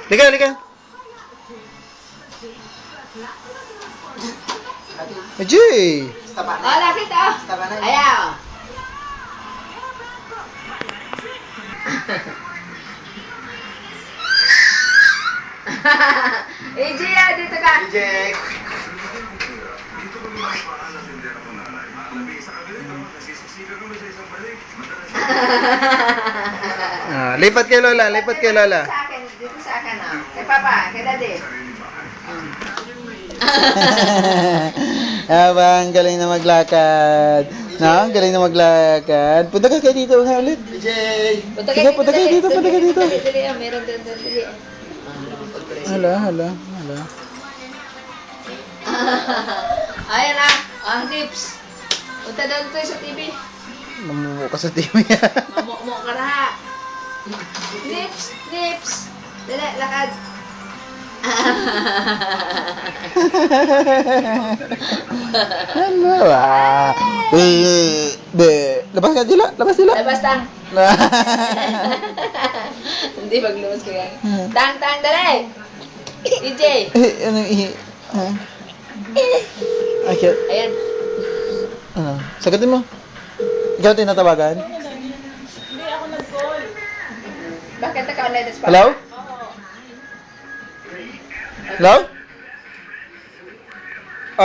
Liga, liga. Ajay! Oh, lakit oh. Ayaw. EJ, dito ka. EJ! Lipat kay Lola, lipat kay Lola. Dito sa akin oh. Kay Papa, kay Daddy. Abang, galing na maglakad. No, galing na maglakad. Punta ka dito nga ulit. EJ! Punta Punta ka dito. Dali, meron din dali. Hala. Ayan na, ang lips. Punta doon tayo sa TV. Mamumo ka sa TV niya. Mamumo ka na. Lips. Dali, lakad. Ano ba? Labas ka dila, labas tang. Hindi, maglabas ko yan. Tang, dali. DJ. Ano Okay. Ayan. Ano? Sagutin mo. Ikaw tinatawagan? Hindi ako nag-call. Bakit naka-online sa Hello? Oo. Hello?